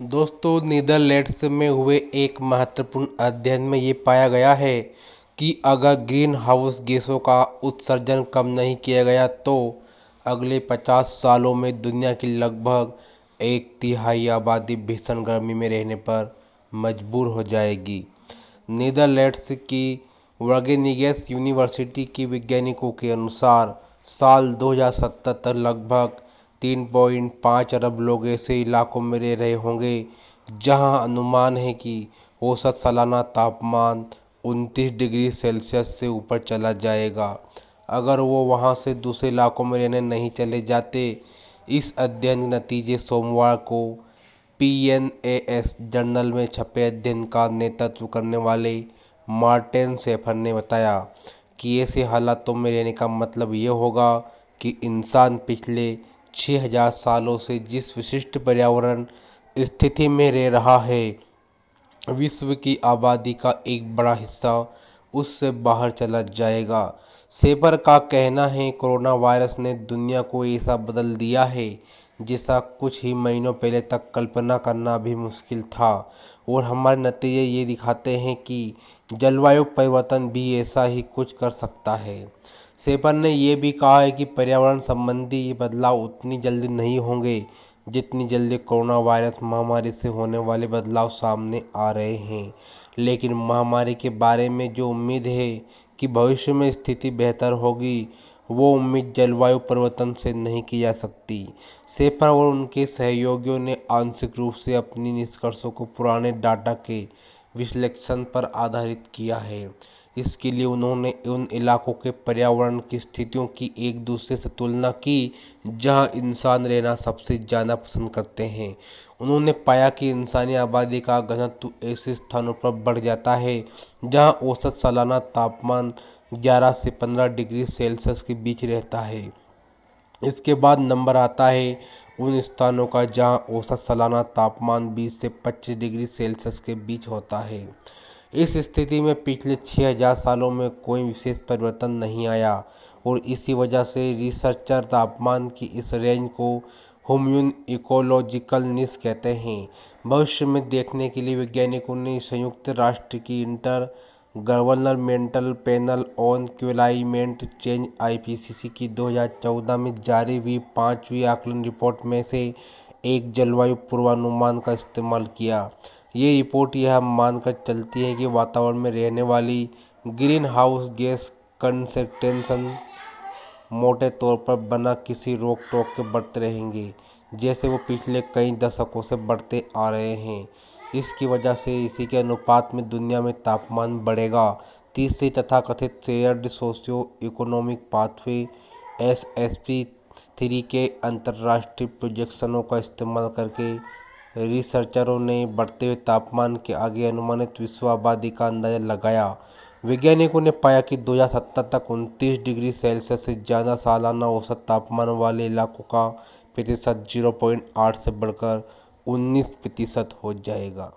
दोस्तों, नीदरलैंड्स में हुए एक महत्वपूर्ण अध्ययन में ये पाया गया है कि अगर ग्रीन हाउस गैसों का उत्सर्जन कम नहीं किया गया तो अगले 50 सालों में दुनिया की लगभग एक तिहाई आबादी भीषण गर्मी में रहने पर मजबूर हो जाएगी। नीदरलैंड्स की वागेनिगेस यूनिवर्सिटी के वैज्ञानिकों के अनुसार साल 2070 तक लगभग 3.5 अरब लोग ऐसे इलाकों में रह रहे होंगे जहां अनुमान है कि औसत सालाना तापमान 29 डिग्री सेल्सियस से ऊपर चला जाएगा अगर वो वहां से दूसरे इलाकों में रहने नहीं चले जाते। इस अध्ययन के नतीजे सोमवार को पीएनएएस जर्नल में छपे अध्ययन का नेतृत्व करने वाले मार्टिन शेफर ने बताया कि ऐसे हालातों में रहने का मतलब ये होगा कि इंसान पिछले 6000 सालों से जिस विशिष्ट पर्यावरण स्थिति में रह रहा है, विश्व की आबादी का एक बड़ा हिस्सा उससे बाहर चला जाएगा। शेफर का कहना है, कोरोना वायरस ने दुनिया को ऐसा बदल दिया है जिसका कुछ ही महीनों पहले तक कल्पना करना भी मुश्किल था, और हमारे नतीजे ये दिखाते हैं कि जलवायु परिवर्तन भी ऐसा ही कुछ कर सकता है। शेफर ने यह भी कहा है कि पर्यावरण संबंधी ये बदलाव उतनी जल्दी नहीं होंगे जितनी जल्दी कोरोना वायरस महामारी से होने वाले बदलाव सामने आ रहे हैं, लेकिन महामारी के बारे में जो उम्मीद है कि भविष्य में स्थिति बेहतर होगी, वो उम्मीद जलवायु परिवर्तन से नहीं की जा सकती। शेफर और उनके सहयोगियों ने आंशिक रूप से अपनी निष्कर्षों को पुराने डाटा के विश्लेषण पर आधारित किया है। इसके लिए उन्होंने उन इलाकों के पर्यावरण की स्थितियों की एक दूसरे से तुलना की जहां इंसान रहना सबसे ज़्यादा पसंद करते हैं। उन्होंने पाया कि इंसानी आबादी का घनत्व ऐसे स्थानों पर बढ़ जाता है जहां औसत सालाना तापमान 11 से 15 डिग्री सेल्सियस के बीच रहता है। इसके बाद नंबर आता है उन स्थानों का जहां औसत सालाना तापमान 20 से 25 डिग्री सेल्सियस के बीच होता है। इस स्थिति में पिछले 6000 सालों में कोई विशेष परिवर्तन नहीं आया, और इसी वजह से रिसर्चर तापमान की इस रेंज को ह्यूमन इकोलॉजिकल निश कहते हैं। भविष्य में देखने के लिए वैज्ञानिकों ने संयुक्त राष्ट्र की inter governmental panel on climate change IPCC की 2014 में जारी हुई 5वीं आकलन रिपोर्ट में से एक जलवायु पूर्वानुमान का इस्तेमाल किया। ये रिपोर्ट यह मानकर चलती है कि वातावरण में रहने वाली ग्रीन हाउस गैस कंसंट्रेशन मोटे तौर पर बिना किसी रोक टोक के बढ़ते रहेंगे, जैसे वो पिछले कई दशकों से बढ़ते आ रहे हैं। इसकी वजह से इसी के अनुपात में दुनिया में तापमान बढ़ेगा। तीसरी तथाकथित shared socio economic pathway SSP 3 के अंतर्राष्ट्रीय प्रोजेक्शनों का इस्तेमाल करके रिसर्चरों ने बढ़ते हुए तापमान के आगे अनुमानित विश्व आबादी का अंदाजा लगाया। वैज्ञानिकों ने पाया कि 2070 तक 29 डिग्री सेल्सियस से ज़्यादा सालाना औसत तापमान वाले इलाकों का प्रतिशत 0.8 से बढ़कर 19% हो जाएगा।